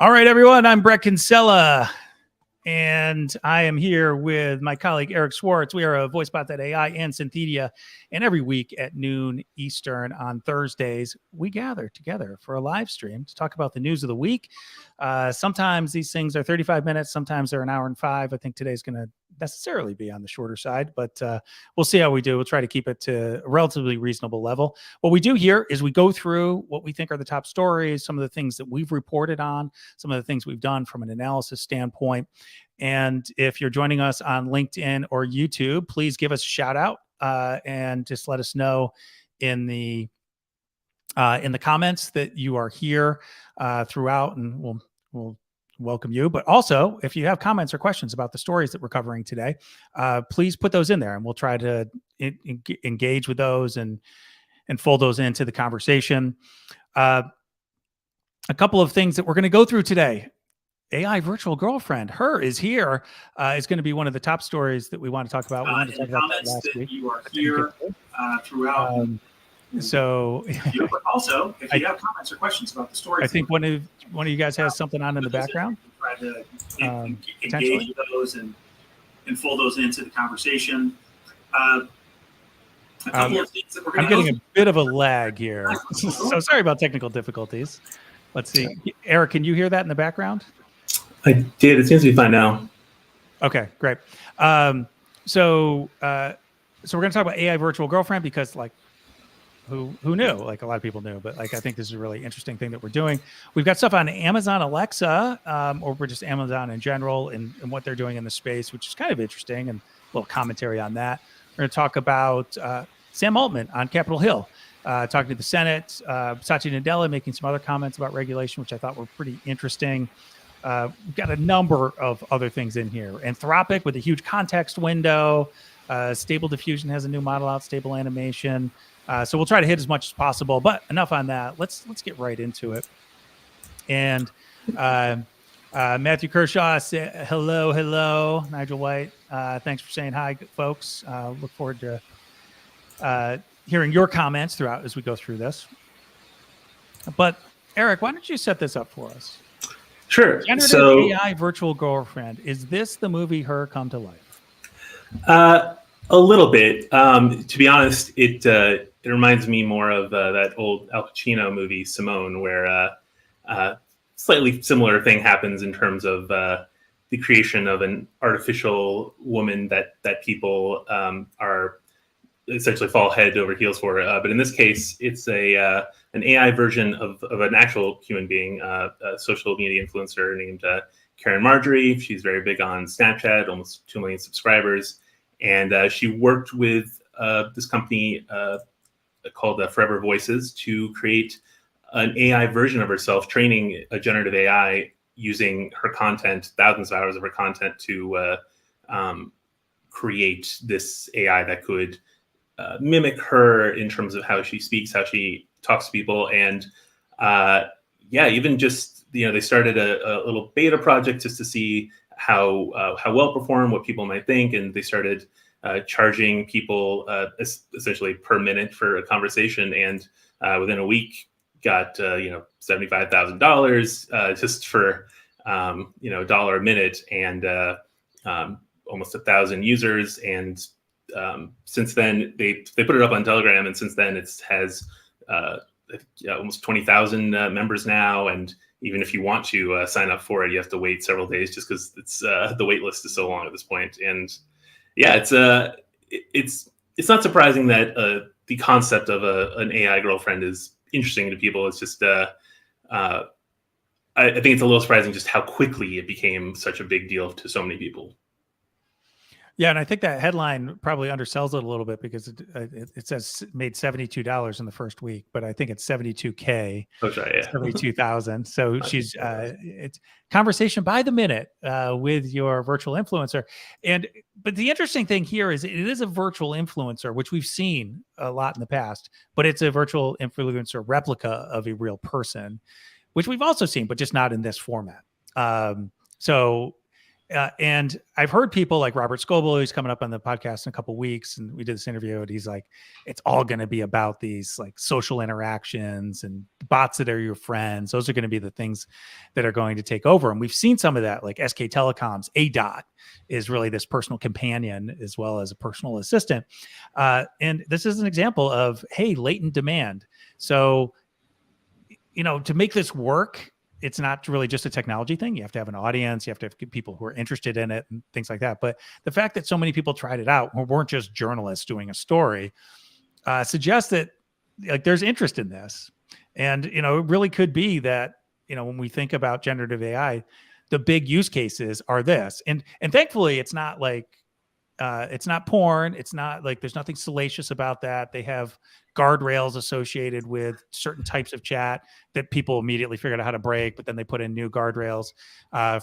All right, everyone. I'm Brett Kinsella, and I am here with my colleague Eric Schwartz. We are a VoiceBot.ai and Synthedia, and every week at noon Eastern on Thursdays, we gather together for a live stream to talk about the news of the week. Sometimes these things are 35 minutes, sometimes they're an hour and 5. I think today's going to necessarily be on the shorter side, but we'll see how we do. We'll try to keep it to a relatively reasonable level. What we do here is we go through what we think are the top stories, some of the things that we've reported on, some of the things we've done from an analysis standpoint. And if you're joining us on LinkedIn or YouTube, please give us a shout out and just let us know in the comments that you are here throughout, and we'll welcome you. But also, if you have comments or questions about the stories that we're covering today, please put those in there, and we'll try to engage with those and fold those into the conversation. A couple of things that we're going to go through today. AI virtual girlfriend, her is here, is going to be one of the top stories that we want to talk about. We want to talk about that last week. You are here throughout. So, but also, if you have comments or questions about the story, I think one of you guys has something on in the background. Try to engage those and fold those into the conversation. A couple of things that we're I'm getting a bit of a lag here, so sorry about technical difficulties. Let's see, Eric, can you hear that in the background? I did. It seems to be fine now. Okay, great. So we're going to talk about AI virtual girlfriend because, like, who knew? Like, a lot of people knew, but like, I think this is a really interesting thing that we're doing. We've got stuff on Amazon Alexa, or we're just Amazon in general and what they're doing in the space, which is kind of interesting, and a little commentary on that. We're going to talk about Sam Altman on Capitol Hill, talking to the Senate, Satya Nadella making some other comments about regulation, which I thought were pretty interesting. We've got a number of other things in here. Anthropic with a huge context window. Stable Diffusion has a new model out, Stable Animation. So we'll try to hit as much as possible, but enough on that. Let's get right into it. And Matthew Kershaw, say hello. Nigel White, thanks for saying hi, folks. Look forward to hearing your comments throughout as we go through this. But Eric, why don't you set this up for us? Sure. Generative AI virtual girlfriend. Is this the movie Her come to life? A little bit. To be honest, it reminds me more of that old Al Pacino movie, Simone, where slightly similar thing happens in terms of the creation of an artificial woman that people are essentially fall head over heels for. But in this case, it's an AI version of an actual human being, a social media influencer named Caryn Marjorie. She's very big on Snapchat, almost 2 million subscribers. And she worked with this company called Forever Voices to create an AI version of herself, training a generative AI using her content, thousands of hours of her content, to create this AI that could mimic her in terms of how she speaks, how she talks to people. And even just, they started a little beta project just to see how well performed, what people might think, and they started charging people essentially per minute for a conversation, and within a week got $75,000 just for $1 a minute, and almost 1,000 users. And since then they put it up on Telegram, and since then it has almost 20,000 members now. And even if you want to sign up for it, you have to wait several days just because it's the wait list is so long at this point. And yeah, it's not surprising that the concept of an AI girlfriend is interesting to people. It's just I think it's a little surprising just how quickly it became such a big deal to so many people. Yeah, and I think that headline probably undersells it a little bit because it says made $72 in the first week, but I think it's 72K, oh, sorry, yeah. 72,000. So she's it's conversation by the minute with your virtual influencer. But the interesting thing here is it is a virtual influencer, which we've seen a lot in the past, but it's a virtual influencer replica of a real person, which we've also seen, but just not in this format. So And I've heard people like Robert Scoble, who's coming up on the podcast in a couple of weeks, and we did this interview, and he's like, it's all going to be about these like social interactions and bots that are your friends. Those are going to be the things that are going to take over. And we've seen some of that, like SK Telecom's ADOT is really this personal companion as well as a personal assistant. And this is an example of, hey, latent demand. So, to make this work, it's not really just a technology thing. You have to have an audience. You have to have people who are interested in it and things like that. But the fact that so many people tried it out, weren't just journalists doing a story, suggests that like there's interest in this. And, it really could be that, when we think about generative AI, the big use cases are this. And thankfully, it's not like, it's not porn. It's not like there's nothing salacious about that. They have guardrails associated with certain types of chat that people immediately figured out how to break, but then they put in new guardrails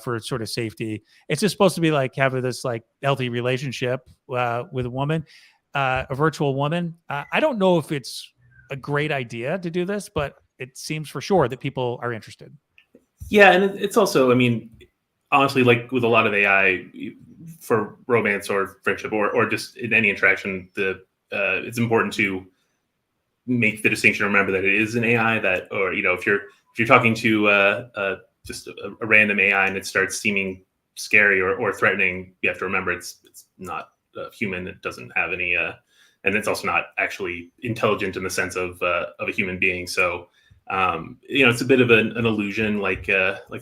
for sort of safety. It's just supposed to be like having this like healthy relationship with a woman, a virtual woman. I don't know if it's a great idea to do this, but it seems for sure that people are interested. Yeah, and it's also, honestly, like with a lot of AI for romance or friendship or just in any interaction, it's important to make the distinction. Remember that it is an AI if you're talking to just a random AI and it starts seeming scary or threatening, you have to remember it's not human. It doesn't have any, and it's also not actually intelligent in the sense of a human being. So it's a bit of an illusion, like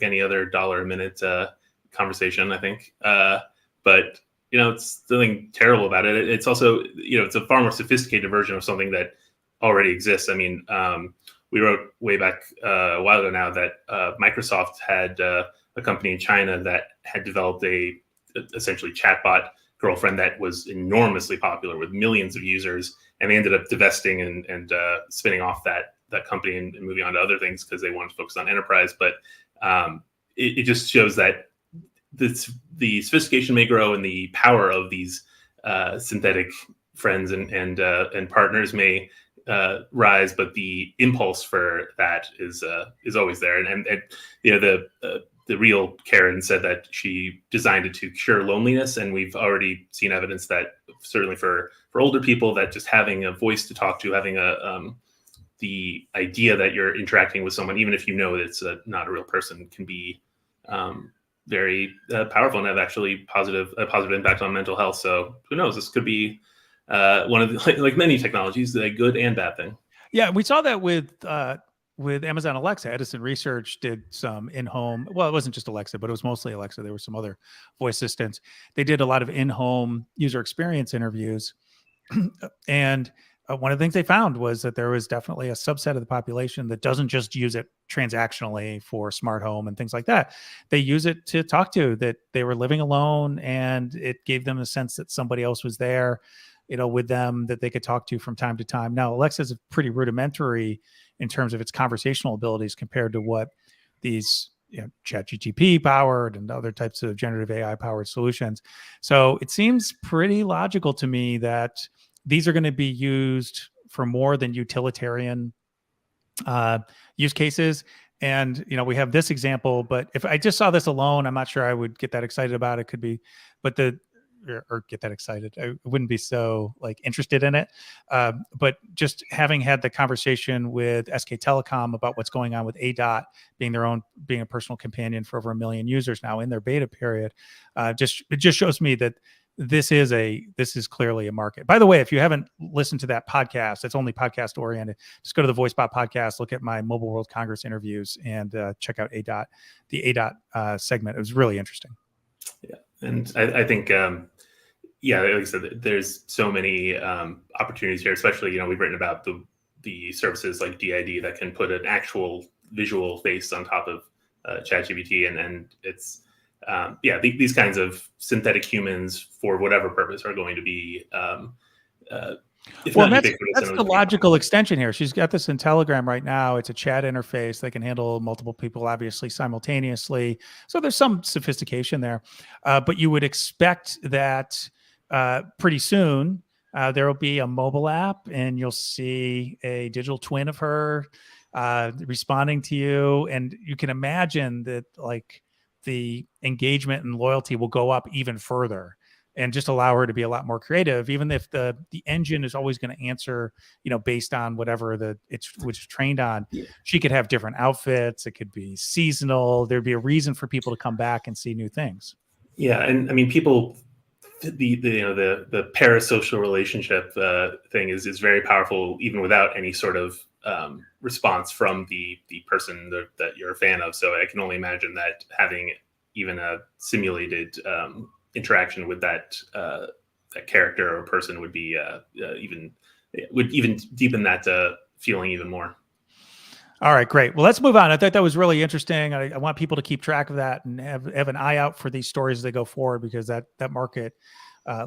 any other dollar a minute conversation, I think. But it's nothing terrible about it. It's also, it's a far more sophisticated version of something that already exists. We wrote way back a while ago now that Microsoft had a company in China that had developed a essentially chatbot girlfriend that was enormously popular with millions of users, and they ended up divesting and spinning off that company and moving on to other things because they wanted to focus on enterprise. But it just shows that the sophistication may grow and the power of these synthetic friends and partners may rise, but the impulse for that is always there. And the real Caryn said that she designed it to cure loneliness, and we've already seen evidence that certainly for older people, that just having a voice to talk to, having the idea that you're interacting with someone, even if that it's not a real person, can be very powerful and have actually a positive impact on mental health. So who knows? This could be one of the, like many technologies, a good and bad thing. Yeah, we saw that with Amazon Alexa. Edison Research did some in-home. Well, it wasn't just Alexa, but it was mostly Alexa. There were some other voice assistants. They did a lot of in-home user experience interviews, and one of the things they found was that there was definitely a subset of the population that doesn't just use it transactionally for smart home and things like that. They use it to talk to, that they were living alone, and it gave them a sense that somebody else was there, with them, that they could talk to from time to time. Now, Alexa is pretty rudimentary in terms of its conversational abilities compared to what these ChatGPT powered and other types of generative AI powered solutions. So it seems pretty logical to me that these are going to be used for more than utilitarian use cases. And, we have this example, but if I just saw this alone, I'm not sure I would get that excited about it. Could be, but or get that excited. I wouldn't be so interested in it. But just having had the conversation with SK Telecom about what's going on with ADOT being a personal companion for over 1 million users now in their beta period, it just shows me that this is clearly a market. By the way, if you haven't listened to that podcast, it's only podcast oriented. Just go to the VoiceBot podcast, look at my Mobile World Congress interviews, and check out the ADOT segment. It was really interesting. Yeah, and I think, like I said, there's so many opportunities here. Especially, we've written about the services like DID that can put an actual visual face on top of ChatGPT, and it's. These kinds of synthetic humans for whatever purpose are going to be. That's the logical extension here. She's got this in Telegram right now. It's a chat interface that can handle multiple people, obviously simultaneously. So there's some sophistication there, but you would expect that pretty soon there will be a mobile app, and you'll see a digital twin of her responding to you, and you can imagine that the engagement and loyalty will go up even further, and just allow her to be a lot more creative, even if the engine is always going to answer, based on whatever which trained on. Yeah. She could have different outfits. It could be seasonal. There'd be a reason for people to come back and see new things. Yeah, and I mean, people, the parasocial relationship thing is very powerful, even without any sort of response from the person that you're a fan of. So I can only imagine that having even a simulated interaction with that character or person would be even deepen that feeling even more. All right, great. Well, let's move on. I thought that was really interesting. I want people to keep track of that and have an eye out for these stories as they go forward, because that market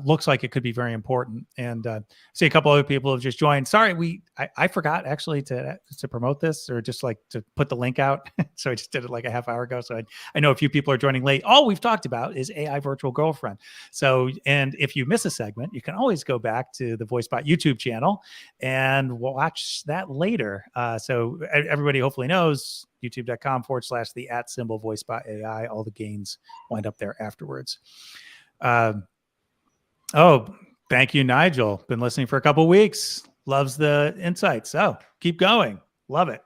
looks like it could be very important. And see, a couple other people have just joined. Sorry, I forgot actually to promote this, or just like to put the link out. So I just did it like a half hour ago. So I know a few people are joining late. All we've talked about is AI Virtual Girlfriend. So, and if you miss a segment, you can always go back to the VoiceBot YouTube channel and watch that later. So everybody hopefully knows youtube.com/the @VoiceBot AI. All the gains wind up there afterwards. Oh, thank you, Nigel. Been listening for a couple of weeks. Loves the insights. So keep going. Love it.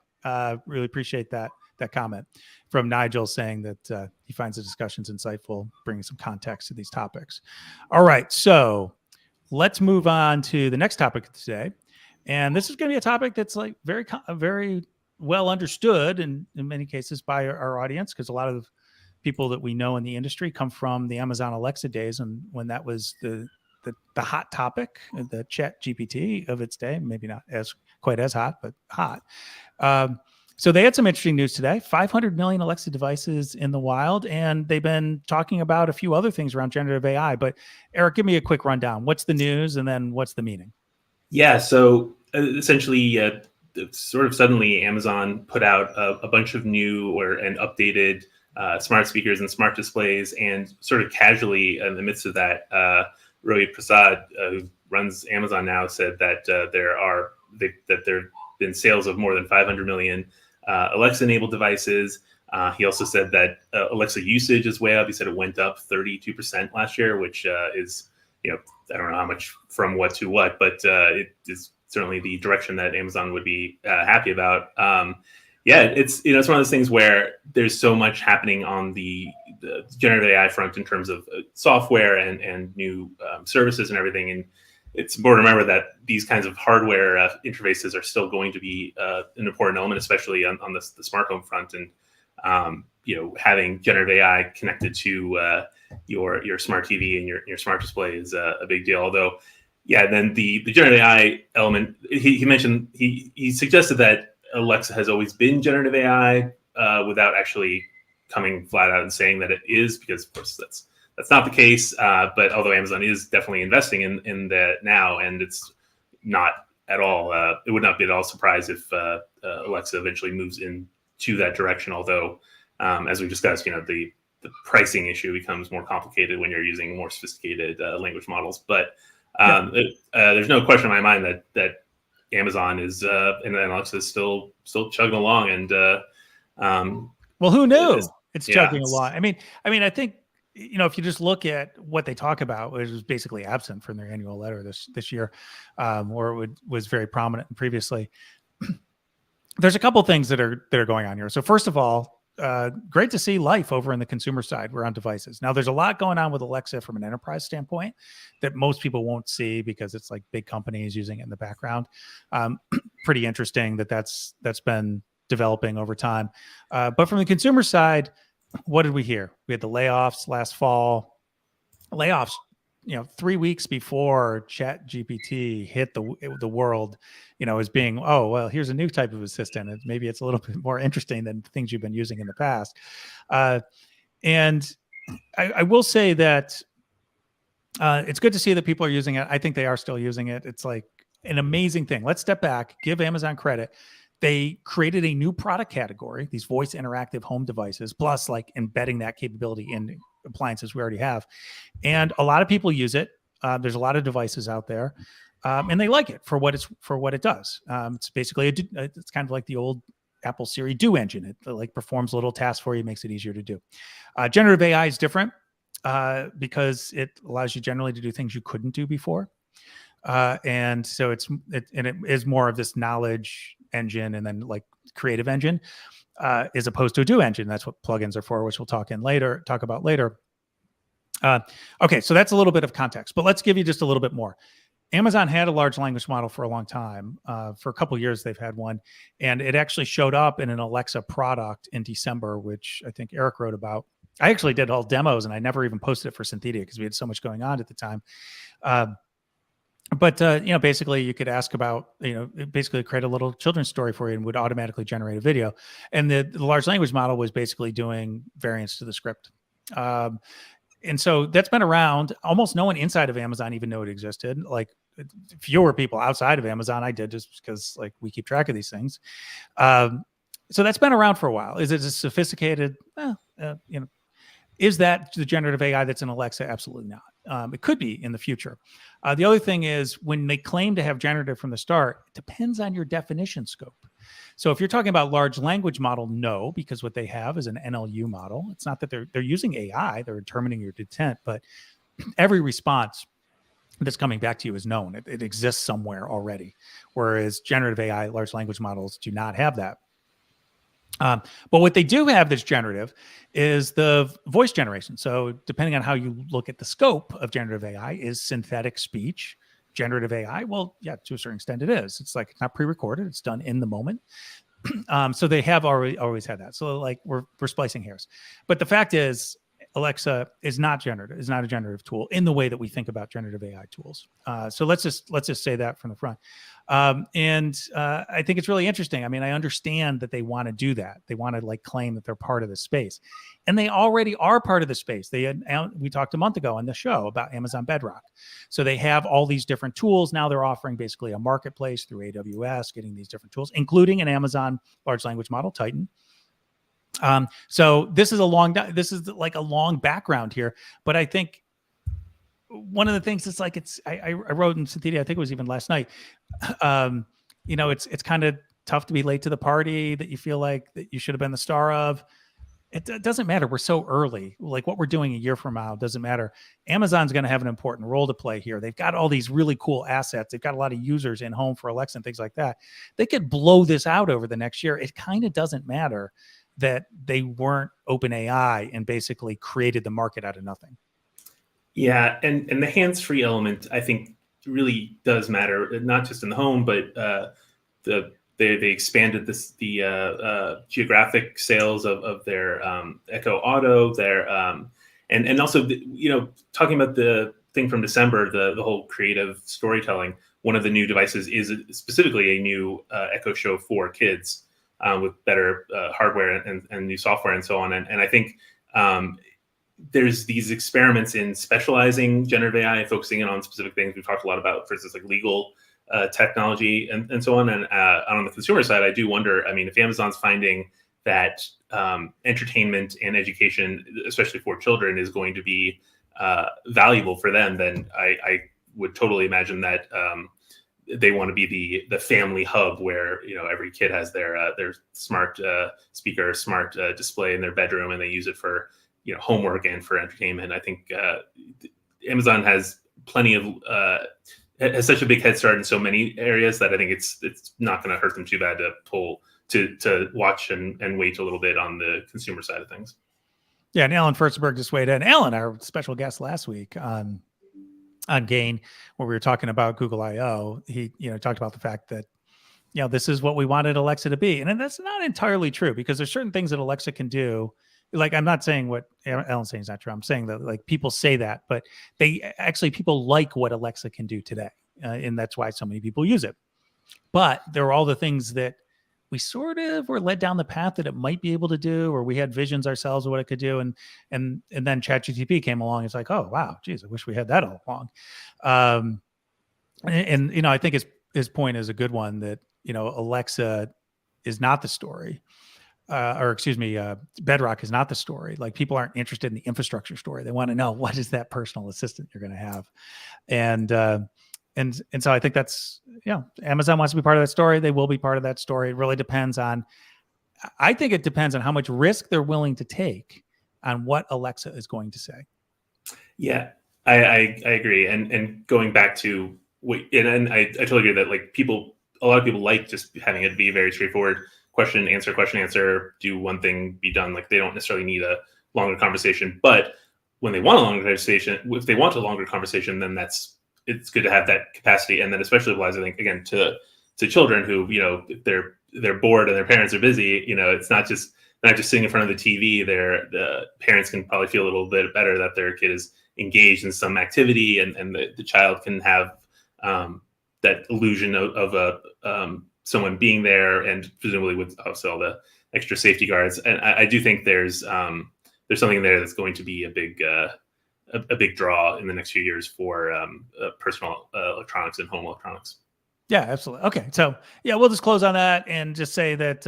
Really appreciate that comment from Nigel, saying that he finds the discussions insightful, bringing some context to these topics. All right. So let's move on to the next topic today. And this is going to be a topic that's like very well understood in many cases by our audience, because a lot of people that we know in the industry come from the Amazon Alexa days, and when that was the hot topic, the ChatGPT of its day. Maybe not quite as hot, but hot. So they had some interesting news today. 500 million Alexa devices in the wild, and they've been talking about a few other things around generative AI. But Eric, give me a quick rundown. What's the news, and then what's the meaning? Yeah, so essentially, sort of suddenly, Amazon put out a bunch of new and updated smart speakers and smart displays, and sort of casually in the midst of that, Rohit Prasad, who runs Amazon now, said that there have been sales of more than 500 million Alexa-enabled devices. He also said that Alexa usage is way up. He said it went up 32% last year, which is, I don't know how much from what to what, but it is certainly the direction that Amazon would be happy about. Yeah, it's one of those things where there's so much happening on the generative AI front in terms of software and new services and everything. And it's important to remember that these kinds of hardware interfaces are still going to be an important element, especially on the smart home front. And having generative AI connected to your smart TV and your smart display is a big deal. Although, yeah, then the generative AI element, he mentioned, he suggested that Alexa has always been generative AI without actually coming flat out and saying that it is, because of course that's not the case. But although Amazon is definitely investing in that now, and it's not at all, it would not be at all surprised if Alexa eventually moves into that direction. Although, as we discussed, the pricing issue becomes more complicated when you're using more sophisticated language models. But there's no question in my mind that Amazon is and Alexa is still chugging along, and well, who knew? It's chugging along. I mean, I think if you just look at what they talk about, which was basically absent from their annual letter this year, or was very prominent previously. There's a couple things that are going on here. So first of all, great to see life over in the consumer side. We're on devices. Now there's a lot going on with Alexa from an enterprise standpoint that most people won't see, because it's like big companies using it in the background. Pretty interesting that's been developing over time. But from the consumer side, what did we hear? We had the layoffs last fall. Layoffs, 3 weeks before ChatGPT hit the world, as being, oh, well, here's a new type of assistant. And maybe it's a little bit more interesting than things you've been using in the past. And I will say that it's good to see that people are using it. I think they are still using it. It's like an amazing thing. Let's step back, give Amazon credit. They created a new product category, these voice interactive home devices, plus like embedding that capability in appliances we already have. And a lot of people use it. There's a lot of devices out there, and they like it for what it does. It's basically it's kind of like the old Apple Siri Do engine. It like performs a little task for you, makes it easier to do. Generative AI is different because it allows you generally to do things you couldn't do before. And so it is more of this knowledge engine and then like creative engine as opposed to a Do engine. That's what plugins are for, which we'll talk about later. Okay, so that's a little bit of context, but let's give you just a little bit more. Amazon had a large language model for a long time. For a couple of years, they've had one, and it actually showed up in an Alexa product in December, which I think Eric wrote about. I actually did all demos, and I never even posted it for Synthedia because we had so much going on at the time. But basically, you could ask about, basically create a little children's story for you and would automatically generate a video. And the large language model was basically doing variants to the script. And so that's been around. Almost no one inside of Amazon even knew it existed. Like fewer people outside of Amazon. I did just because like we keep track of these things. So that's been around for a while. Is it as sophisticated? Is that the generative AI that's in Alexa? Absolutely not. It could be in the future. The other thing is when they claim to have generative from the start, it depends on your definition scope. So if you're talking about large language model, no, because what they have is an NLU model. It's not that they're using AI, they're determining your intent, but every response that's coming back to you is known. It exists somewhere already. Whereas generative AI, large language models do not have that. But what they do have that's generative is the voice generation. So depending on how you look at the scope of generative AI, is synthetic speech generative AI? Well, yeah, to a certain extent it is. It's like it's not pre-recorded. It's done in the moment. So they have always had that. So like we're splicing hairs. But the fact is, Alexa is not generative. Is not a generative tool in the way that we think about generative AI tools. So let's just say that from the front. I think it's really interesting. I mean, I understand that they want to do that. They want to like claim that they're part of the space, and they already are part of the space. We talked a month ago on the show about Amazon Bedrock. So they have all these different tools. Now they're offering basically a marketplace through AWS, getting these different tools, including an Amazon large language model, Titan. So this is like a long background here, but I think one of the things that's like, I wrote in Satya, I think it was even last night, it's kind of tough to be late to the party that you feel like that you should have been the star of. It doesn't matter. We're so early. Like what we're doing a year from now doesn't matter. Amazon's going to have an important role to play here. They've got all these really cool assets. They've got a lot of users in home for Alexa and things like that. They could blow this out over the next year. It kind of doesn't matter that they weren't OpenAI and basically created the market out of nothing. Yeah, and the hands-free element, I think, really does matter, not just in the home, but they expanded the geographic sales of their Echo Auto, and also talking about the thing from December, the whole creative storytelling. One of the new devices is specifically a new Echo Show for kids. With better hardware and new software and so on. And I think there's these experiments in specializing generative AI, focusing in on specific things. We've talked a lot about, for instance, like legal technology and so on. And on the consumer side, I do wonder, I mean, if Amazon's finding that entertainment and education, especially for children, is going to be valuable for them, then I would totally imagine that they want to be the family hub where every kid has their smart speaker, smart display in their bedroom, and they use it for homework and for entertainment. I think Amazon has plenty of has such a big head start in so many areas that I think it's not going to hurt them too bad to watch and wait a little bit on the consumer side of things. Yeah, and Alan Furstenberg just weighed in. Alan, our special guest last week on Gain, where we were talking about Google I/O, he talked about the fact that this is what we wanted Alexa to be, and that's not entirely true because there's certain things that Alexa can do. Like I'm not saying what Alan's saying is not true. I'm saying that like people say that, but people like what Alexa can do today, and that's why so many people use it. But there are all the things that we sort of were led down the path that it might be able to do, or we had visions ourselves of what it could do. And then ChatGPT came along. It's like, oh, wow, geez, I wish we had that all along. I think his point is a good one that, Alexa is not the story. Bedrock is not the story. Like people aren't interested in the infrastructure story. They want to know what is that personal assistant you're going to have. And so I think that's, Amazon wants to be part of that story. They will be part of that story. It really depends on I think it depends on how much risk they're willing to take on what Alexa is going to say. Yeah, I agree. And going back to and I totally agree that like a lot of people like just having it be very straightforward, question, answer, do one thing, be done. Like they don't necessarily need a longer conversation. But when they want a longer conversation, if they want a longer conversation, then it's good to have that capacity. And then especially applies, I think, again, to children who, if they're bored and their parents are busy, it's not just sitting in front of the TV. The parents can probably feel a little bit better that their kid is engaged in some activity, and the child can have that illusion of someone being there, and presumably with also all the extra safety guards. And I do think there's something there that's going to be a big draw in the next few years for personal electronics and home electronics. Yeah, absolutely. Okay. So yeah, we'll just close on that and just say that,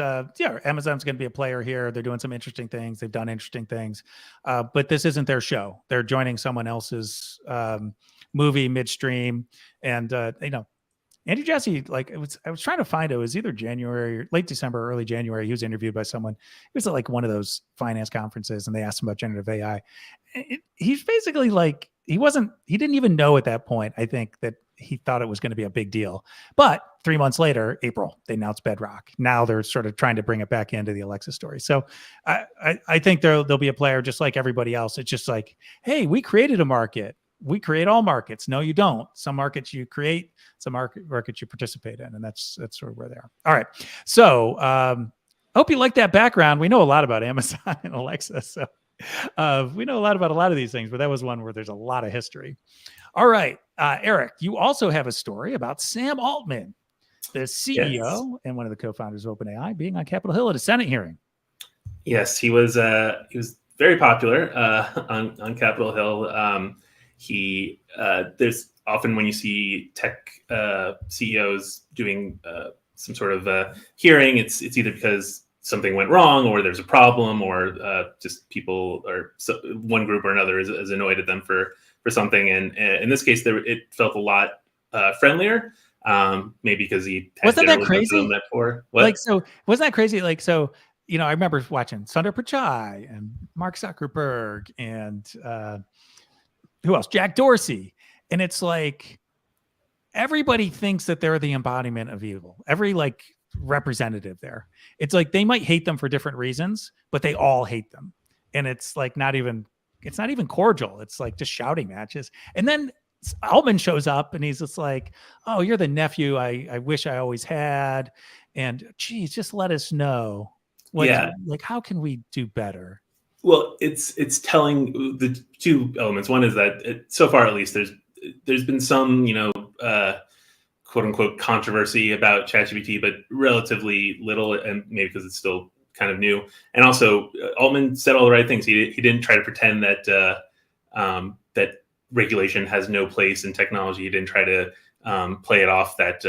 Amazon's going to be a player here. They're doing some interesting things. They've done interesting things, but this isn't their show. They're joining someone else's movie midstream. And, Andy Jassy, I was trying to find it was either January or late December, early January. He was interviewed by someone. It was at like one of those finance conferences, and they asked him about generative AI. He's basically like, he didn't even know at that point, I think, that he thought it was going to be a big deal. But 3 months later, April, they announced Bedrock. Now they're sort of trying to bring it back into the Alexa story. So I think there'll be a player just like everybody else. It's just like, hey, we created a market. We create all markets. No, you don't. Some markets you create, some markets you participate in. And that's sort of where they are. All right. So I hope you like that background. We know a lot about Amazon and Alexa. So we know a lot about a lot of these things, but that was one where there's a lot of history. All right. Eric, you also have a story about Sam Altman, the CEO and one of the co-founders of OpenAI, being on Capitol Hill at a Senate hearing. Yes, he was very popular on Capitol Hill. There's often when you see tech CEOs doing some sort of hearing, it's either because something went wrong or there's a problem, or just people or one group or another is annoyed at them for something. And in this case, it felt a lot friendlier. Maybe because he wasn't that crazy? So wasn't that crazy? I remember watching Sundar Pichai and Mark Zuckerberg and who else? Jack Dorsey. And it's like everybody thinks that they're the embodiment of evil. Every representative there. It's like they might hate them for different reasons, but they all hate them. And it's like it's not even cordial. It's like just shouting matches. And then Altman shows up and he's just like, oh, you're the nephew I wish I always had. And geez, just let us know. How can we do better? Well, it's telling the two elements. One is that so far, at least, there's been some, quote unquote controversy about ChatGPT, but relatively little, and maybe because it's still kind of new. And also, Altman said all the right things. He didn't try to pretend that that regulation has no place in technology. He didn't try to play it off that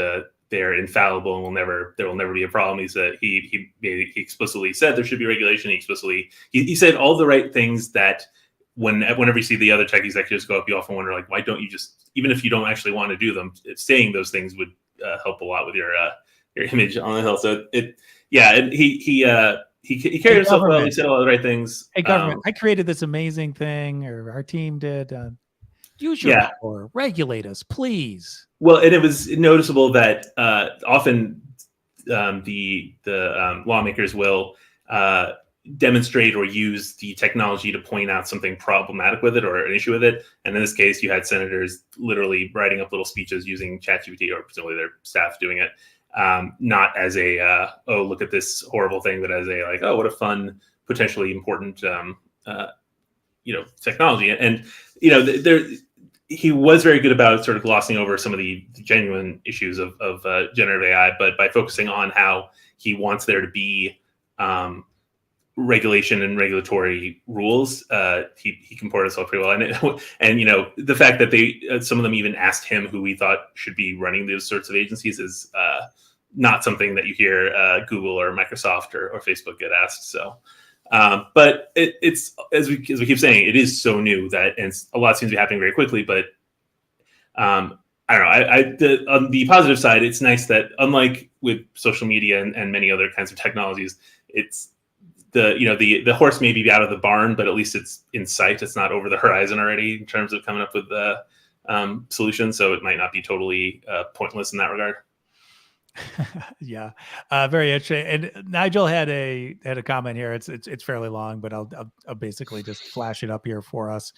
they're infallible and there will never be a problem. He explicitly said there should be regulation. He said all the right things that whenever you see the other tech executives go up, you often wonder, why don't you just, even if you don't actually want to do them, saying those things would help a lot with your image on the Hill. So he carried himself well. He said all the right things. Hey, government, I created this amazing thing, or our team did. Use your power, regulate us, please. Well, and it was noticeable that often the lawmakers will demonstrate or use the technology to point out something problematic with it or an issue with it. And in this case, you had senators literally writing up little speeches using ChatGPT, or presumably their staff doing it, not as a look at this horrible thing, but as a what a fun, potentially important technology. And he was very good about sort of glossing over some of the genuine issues of generative AI, but by focusing on how he wants there to be regulation and regulatory rules, he comported himself pretty well. And the fact that some of them even asked him who he thought should be running those sorts of agencies is not something that you hear Google or Microsoft or Facebook get asked. So. But it's as we keep saying, it is so new and a lot seems to be happening very quickly. But I don't know. On the positive side, it's nice that unlike with social media and many other kinds of technologies, it's the horse may be out of the barn, but at least it's in sight. It's not over the horizon already in terms of coming up with the solution. So it might not be totally pointless in that regard. Yeah, very interesting. And Nigel had a comment here. It's fairly long, but I'll basically just flash it up here for us.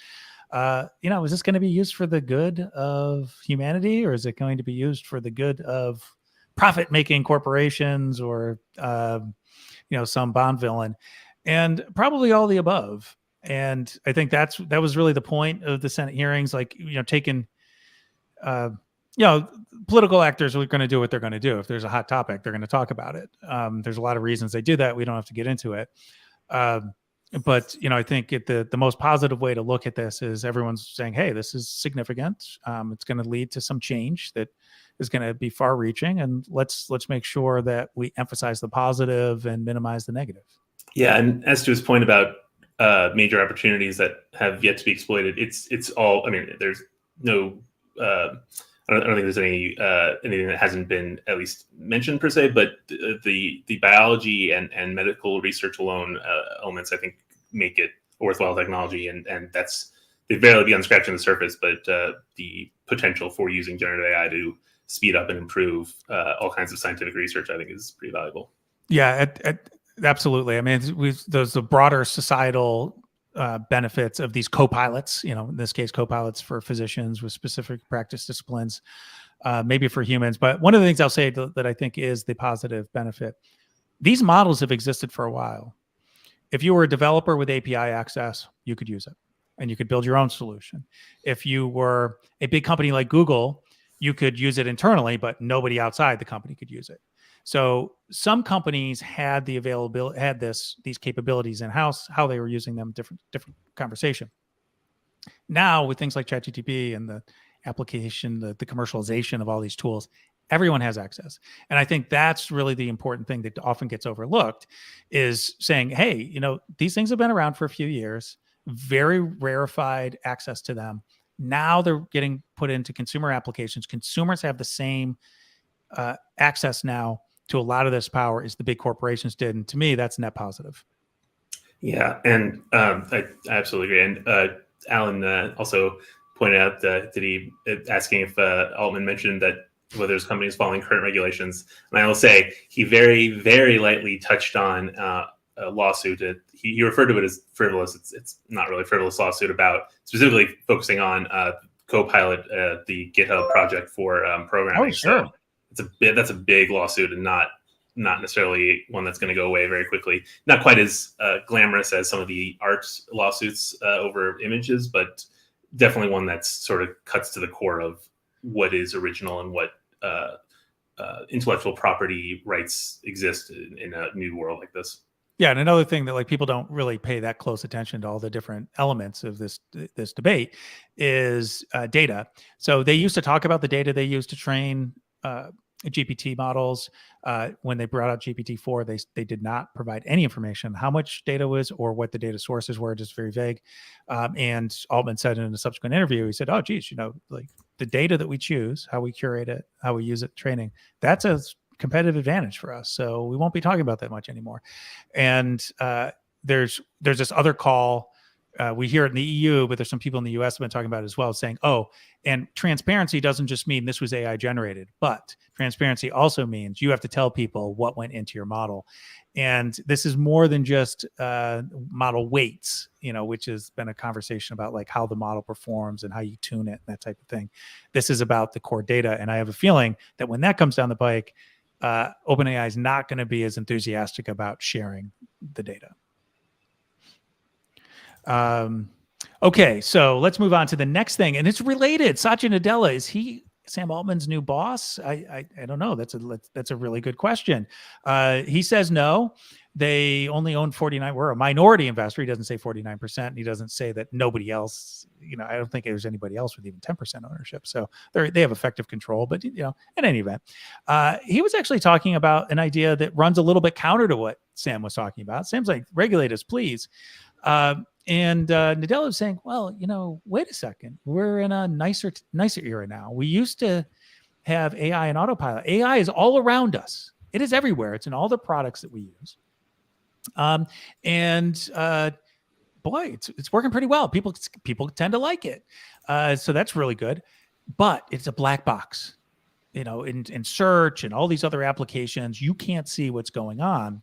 Is this going to be used for the good of humanity, or is it going to be used for the good of profit-making corporations, or some Bond villain? And probably all the above. And I think that was really the point of the Senate hearings, taking political actors are going to do what they're going to do. If there's a hot topic, they're going to talk about it. There's a lot of reasons they do that. We don't have to get into it. But I think the most positive way to look at this is everyone's saying, hey, this is significant. It's going to lead to some change that is going to be far reaching. And let's make sure that we emphasize the positive and minimize the negative. Yeah. And as to his point about major opportunities that have yet to be exploited, it's all, there's no, I don't think there's anything that hasn't been at least mentioned per se, but the biology and medical research alone elements, I think, make it a worthwhile technology, and they've barely begun scratching the surface. But the potential for using generative AI to speed up and improve all kinds of scientific research, I think, is pretty valuable. Yeah, absolutely. There's the broader societal benefits of these co-pilots, in this case, co-pilots for physicians with specific practice disciplines, maybe for humans. But one of the things I'll say that I think is the positive benefit, these models have existed for a while. If you were a developer with API access, you could use it and you could build your own solution. If you were a big company like Google, you could use it internally, but nobody outside the company could use it. So some companies had the availability, had these capabilities in-house. How they were using them, different conversation. Now with things like ChatGPT and the application, the commercialization of all these tools, everyone has access. And I think that's really the important thing that often gets overlooked, is saying, hey, these things have been around for a few years, very rarefied access to them. Now they're getting put into consumer applications. Consumers have the same access now to a lot of this power as the big corporations did. And to me, that's net positive. Yeah. And I absolutely agree. And Alan also pointed out asking if Altman mentioned that whether his company is following current regulations. And I will say he very, very lightly touched on a lawsuit. He referred to it as frivolous. It's not really a frivolous lawsuit, about specifically focusing on Copilot, the GitHub project for programming. Oh, sure. So that's a big lawsuit, and not necessarily one that's going to go away very quickly. Not quite as glamorous as some of the art lawsuits over images, but definitely one that sort of cuts to the core of what is original and what intellectual property rights exist in a new world like this. Yeah, and another thing that people don't really pay that close attention to all the different elements of this debate is data. So they used to talk about the data they used to train GPT models. When they brought out GPT-4, they did not provide any information how much data was or what the data sources were, just very vague. And Altman said in a subsequent interview, he said, oh, geez, the data that we choose, how we curate it, how we use it, training, that's a competitive advantage for us. So we won't be talking about that much anymore. And there's this other call. We hear it in the EU, but there's some people in the US have been talking about it as well, saying, oh, and transparency doesn't just mean this was AI generated, but transparency also means you have to tell people what went into your model. And this is more than just model weights, which has been a conversation about how the model performs and how you tune it and that type of thing. This is about the core data. And I have a feeling that when that comes down the pike, OpenAI is not going to be as enthusiastic about sharing the data. Okay, so let's move on to the next thing, and it's related. Satya Nadella, is he Sam Altman's new boss? I don't know. That's a really good question. He says no. They only own 49. We're a minority investor. He doesn't say 49%. He doesn't say that nobody else. I don't think there's anybody else with even 10% ownership. So they have effective control. But in any event, he was actually talking about an idea that runs a little bit counter to what Sam was talking about. Sam's like, regulate us, please. And Nadella was saying, well, wait a second. We're in a nicer era now. We used to have AI and autopilot. AI is all around us. It is everywhere. It's in all the products that we use. And boy, it's working pretty well. People tend to like it, so that's really good. But it's a black box, in search and all these other applications. You can't see what's going on.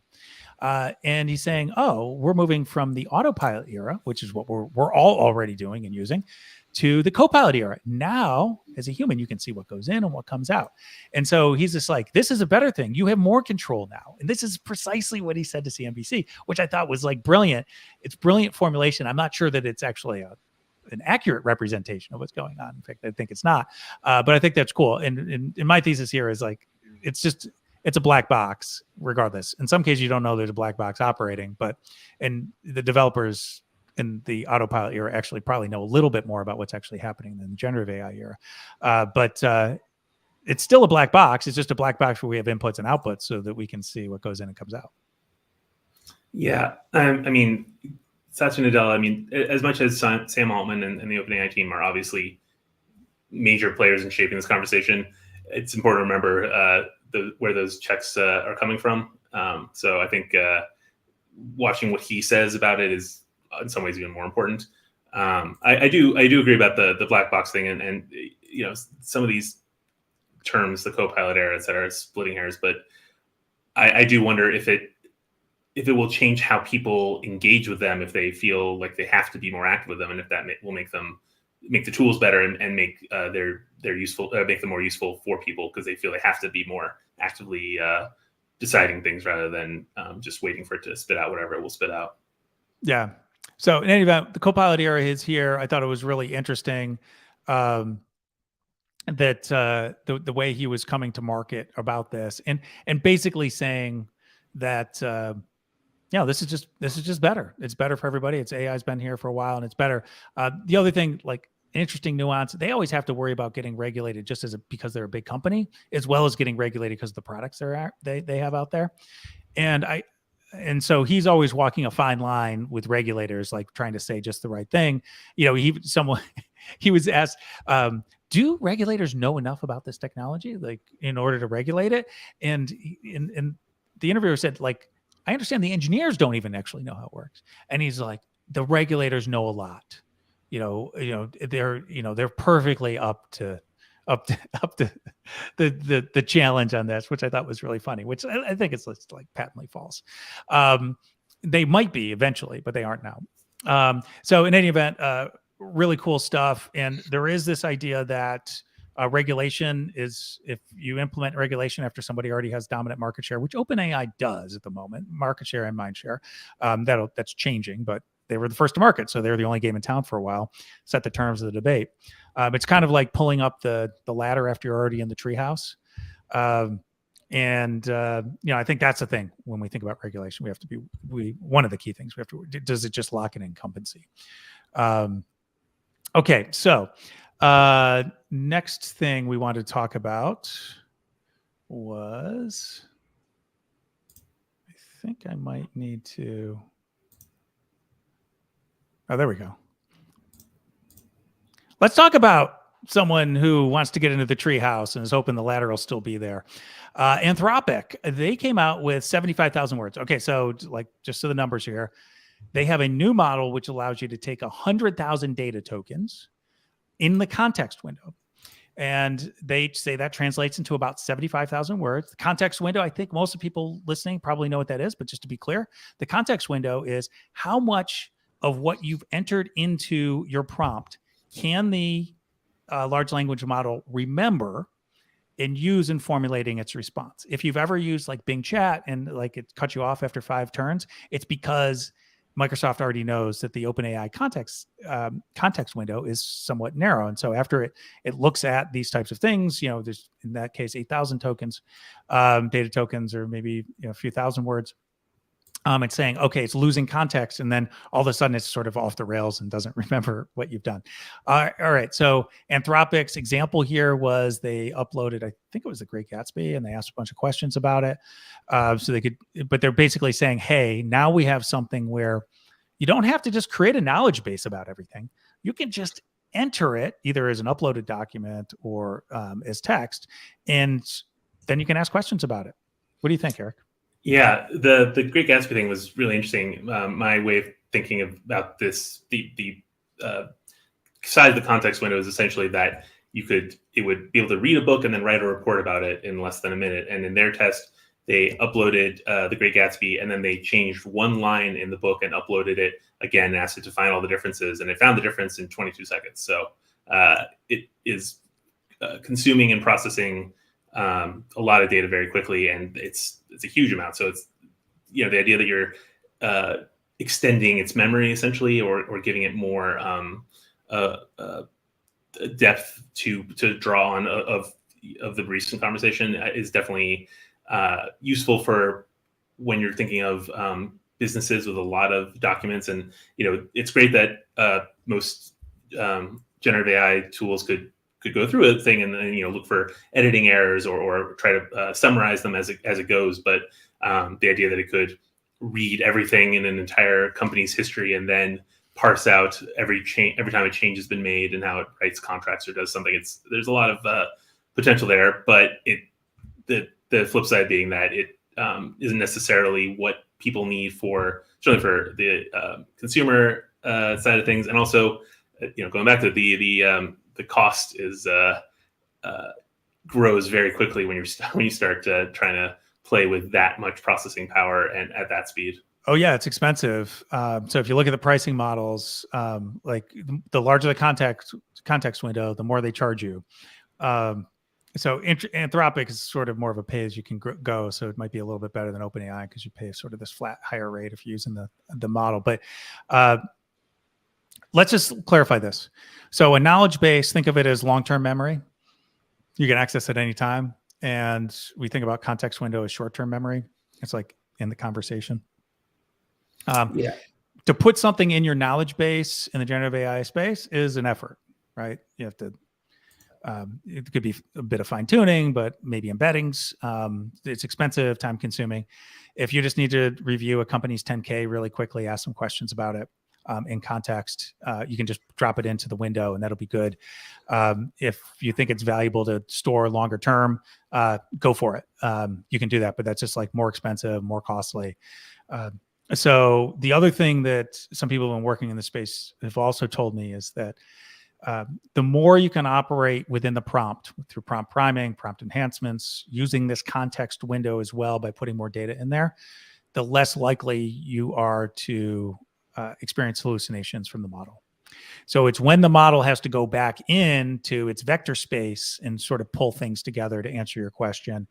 And he's saying, "Oh, we're moving from the autopilot era, which is what we're all already doing and using, to the copilot era. Now, as a human, you can see what goes in and what comes out." And so he's just like, "This is a better thing. You have more control now." And this is precisely what he said to CNBC, which I thought was like brilliant. It's brilliant formulation. I'm not sure that it's actually an accurate representation of what's going on. In fact, I think it's not. But I think that's cool. And my thesis here is like, it's a black box regardless. In some cases, you don't know there's a black box operating, and the developers in the autopilot era actually probably know a little bit more about what's actually happening than the generative AI era. But it's still a black box. It's just a black box where we have inputs and outputs so that we can see what goes in and comes out. Yeah. I mean, Satya Nadella, I mean, as much as Sam Altman and the OpenAI team are obviously major players in shaping this conversation, it's important to remember where those checks are coming from. So I think watching what he says about it is in some ways even more important. I do agree about the black box thing and some of these terms, the copilot era, et cetera, splitting hairs. But I do wonder if it will change how people engage with them, if they feel like they have to be more active with them, and if that will make the tools better and make they're useful, make them more useful for people because they feel they have to be more actively deciding things rather than just waiting for it to spit out whatever it will spit out. Yeah. So in any event, the copilot era is here. I thought it was really interesting that the way he was coming to market about this and basically saying that this is just better. It's better for everybody. AI's been here for a while and it's better. The other thing, like an interesting nuance, they always have to worry about getting regulated because they're a big company, as well as getting regulated because of the products they have out there. And so he's always walking a fine line with regulators, like trying to say just the right thing. He was asked, do regulators know enough about this technology, like in order to regulate it? And the interviewer said, like, I understand the engineers don't even actually know how it works. And he's like, the regulators know a lot. They're perfectly up to the challenge on this, which I thought was really funny, which I think it's like patently false. They might be eventually, but they aren't now. So in any event, really cool stuff. And there is this idea that regulation is, if you implement regulation after somebody already has dominant market share, which OpenAI does at the moment, market share and mind share, that's changing, but they were the first to market, so they're the only game in town for a while, set the terms of the debate. It's kind of like pulling up the ladder after you're already in the treehouse. I think that's the thing when we think about regulation. We have to one of the key things we have to, does it just lock in incumbency? Okay, so next thing we wanted to talk about was, I think I might need to, oh, there we go. Let's talk about someone who wants to get into the treehouse and is hoping the ladder will still be there. Anthropic, they came out with 75,000 words. Okay, so like just so the numbers here, they have a new model which allows you to take 100,000 data tokens in the context window. And they say that translates into about 75,000 words. The context window, I think most of the people listening probably know what that is, but just to be clear, the context window is how much of what you've entered into your prompt can the large language model remember and use in formulating its response. If you've ever used like Bing Chat and like it cut you off after 5 turns, it's because Microsoft already knows that the OpenAI context window is somewhat narrow. And so after it looks at these types of things, there's in that case 8,000 tokens, data tokens, or maybe a few thousand words. It's saying, okay, it's losing context. And then all of a sudden it's sort of off the rails and doesn't remember what you've done. All right. So Anthropic's example here was they uploaded, I think it was The Great Gatsby, and they asked a bunch of questions about it. So they could, but they're basically saying, hey, now we have something where you don't have to just create a knowledge base about everything. You can just enter it either as an uploaded document or as text, and then you can ask questions about it. What do you think, Eric? Yeah, the Great Gatsby thing was really interesting. My way of thinking about this, the size of the context window is essentially that it would be able to read a book and then write a report about it in less than a minute. And in their test, they uploaded The Great Gatsby, and then they changed one line in the book and uploaded it again and asked it to find all the differences. And it found the difference in 22 seconds. So it is consuming and processing a lot of data very quickly, and it's a huge amount. So it's, the idea that you're extending its memory essentially, or giving it more depth to draw on of the recent conversation is definitely useful for when you're thinking of businesses with a lot of documents. And it's great that most generative AI tools could go through a thing and then look for editing errors or try to summarize them as it goes. But the idea that it could read everything in an entire company's history and then parse out every time a change has been made and how it writes contracts or does something, there's a lot of potential there. But the flip side being that it isn't necessarily what people need certainly for the consumer side of things. And also, going back to the cost grows very quickly when you start trying to play with that much processing power and at that speed. Oh yeah, it's expensive. So if you look at the pricing models, like the larger the context window, the more they charge you. So Anthropic is sort of more of a pay as you can go. So it might be a little bit better than OpenAI because you pay sort of this flat higher rate if you're using the model. But let's just clarify this. So a knowledge base, think of it as long-term memory. You can access it anytime. And we think about context window as short-term memory. It's like in the conversation. To put something in your knowledge base in the generative AI space is an effort, right? You have to, it could be a bit of fine tuning, but maybe embeddings. It's expensive, time consuming. If you just need to review a company's 10K really quickly, ask some questions about it in context, you can just drop it into the window and that'll be good. If you think it's valuable to store longer term, go for it. You can do that, but that's just like more expensive, more costly. So the other thing that some people who have been working in the space have also told me is that the more you can operate within the prompt through prompt priming, prompt enhancements, using this context window as well by putting more data in there, the less likely you are to experience hallucinations from the model. So it's when the model has to go back into its vector space and sort of pull things together to answer your question.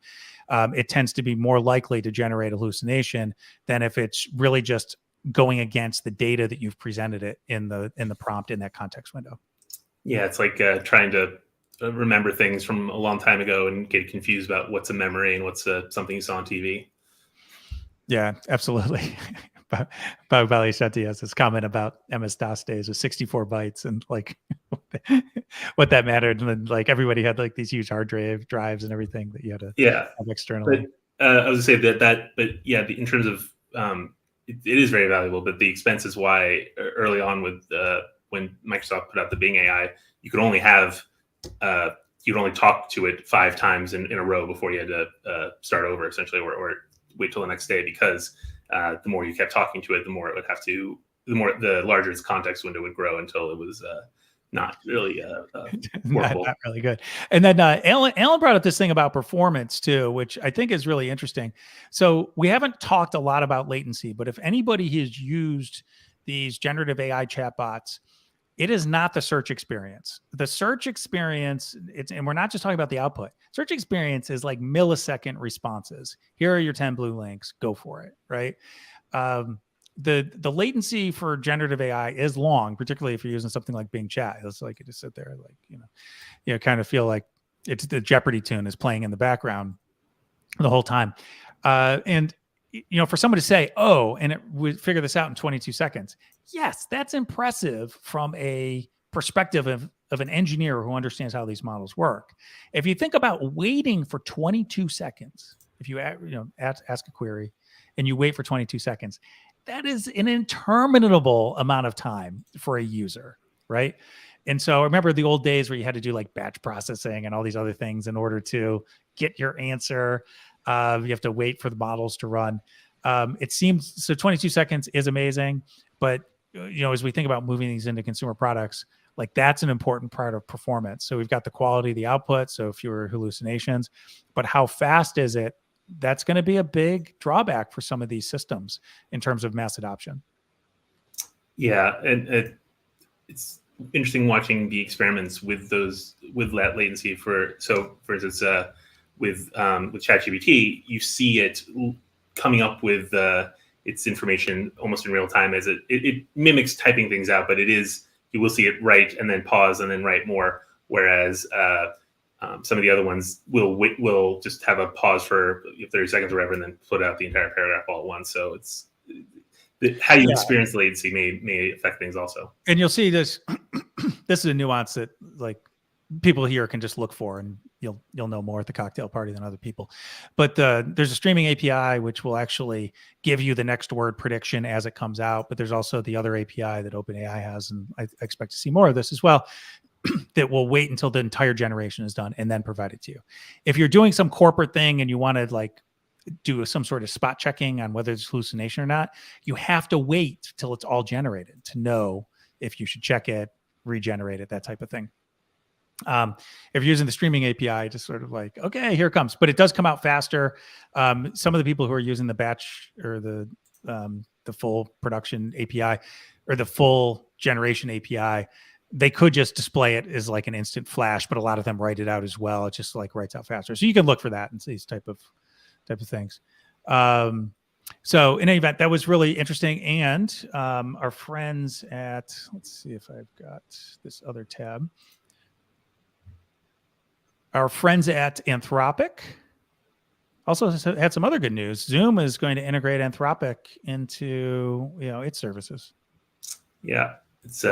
It tends to be more likely to generate a hallucination than if it's really just going against the data that you've presented it in the prompt in that context window. Yeah, it's like trying to remember things from a long time ago and get confused about what's a memory and what's something you saw on TV. Yeah, absolutely. Bali Satya has this comment about MS-DOS days with 64 bytes and like what that mattered. And then like everybody had like these huge hard drives and everything that you had to have externally. But, I was going to say but yeah, in terms of it is very valuable, but the expense is why early on with when Microsoft put out the Bing AI, you could only have you'd only talk to it 5 times in a row before you had to start over essentially, or wait till the next day, because the more you kept talking to it, the more it would have to, the larger its context window would grow until it was not really not really good. And then Alan brought up this thing about performance too, which I think is really interesting. So we haven't talked a lot about latency, but if anybody has used these generative AI chatbots, it is not the search experience. The search experience, and we're not just talking about the output. Search experience is like millisecond responses. Here are your 10 blue links. Go for it, right? The latency for generative AI is long, particularly if you're using something like Bing Chat. It's like you just sit there, like kind of feel like it's the Jeopardy tune is playing in the background the whole time, and for someone to say, "Oh," and it would figure this out in 22 seconds. Yes, that's impressive from a perspective of an engineer who understands how these models work. If you think about waiting for 22 seconds, if you ask a query and you wait for 22 seconds, that is an interminable amount of time for a user, right? And so I remember the old days where you had to do like batch processing and all these other things in order to get your answer. You have to wait for the models to run. It seems so 22 seconds is amazing, but as we think about moving these into consumer products, like that's an important part of performance. So we've got the quality of the output, so fewer hallucinations, but how fast is it? That's going to be a big drawback for some of these systems in terms of mass adoption. Yeah, and it's interesting watching the experiments with that latency. For instance, with ChatGPT, you see it coming up with its information almost in real time as it mimics typing things out, but you will see it write and then pause and then write more. Whereas some of the other ones will just have a pause for 30 seconds or whatever, and then put out the entire paragraph all at once. So it's how you experience latency may affect things also. And you'll see this. This is a nuance that like people here can just look for, and you'll know more at the cocktail party than other people. But there's a streaming API which will actually give you the next word prediction as it comes out. But there's also the other API that OpenAI has, and I expect to see more of this as well, that will wait until the entire generation is done and then provide it to you. If you're doing some corporate thing and you want to like do some sort of spot checking on whether it's hallucination or not, you have to wait till it's all generated to know if you should check it, regenerate it, that type of thing. If you're using the streaming API, just sort of like, okay, here it comes, but it does come out faster. Some of the people who are using the batch or the full production API or the full generation API, they could just display it as like an instant flash, but a lot of them write it out as well. It just like writes out faster. So you can look for that and see these type of things. So in any event, that was really interesting. And our friends at, let's see if I've got this other tab. Our friends at Anthropic also had some other good news. Zoom is going to integrate Anthropic into its services. Yeah, it's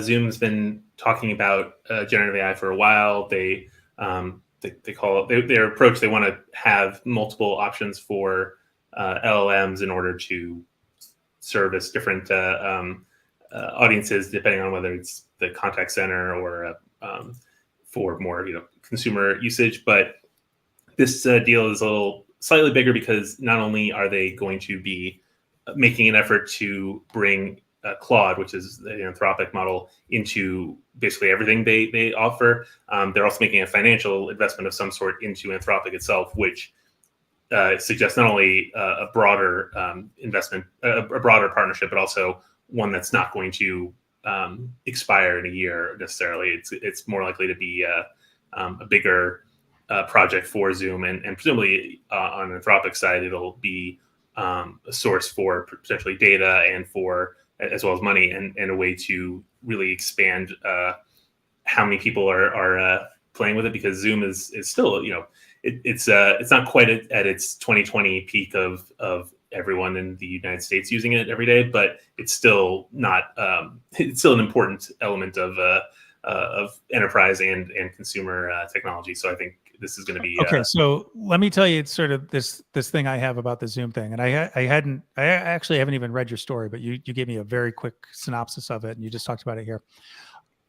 Zoom's been talking about generative AI for a while. They call it their approach. They want to have multiple options for LLMs in order to service different audiences, depending on whether it's the contact center or for more consumer usage. But this deal is a little slightly bigger because not only are they going to be making an effort to bring Claude, which is the Anthropic model, into basically everything they offer, they're also making a financial investment of some sort into Anthropic itself, which suggests not only a broader investment, a broader partnership, but also one that's not going to expire in a year necessarily. It's more likely to be a bigger project for Zoom, and presumably on Anthropic's side, it'll be a source for potentially data and for as well as money, and a way to really expand how many people are playing with it, because Zoom is still it's not quite at its 2020 peak of everyone in the United States using it every day, but it's still not. It's still an important element of enterprise and consumer technology. So I think this is going to be okay. So let me tell you, it's sort of this thing I have about the Zoom thing, and I actually haven't even read your story, but you gave me a very quick synopsis of it, and you just talked about it here.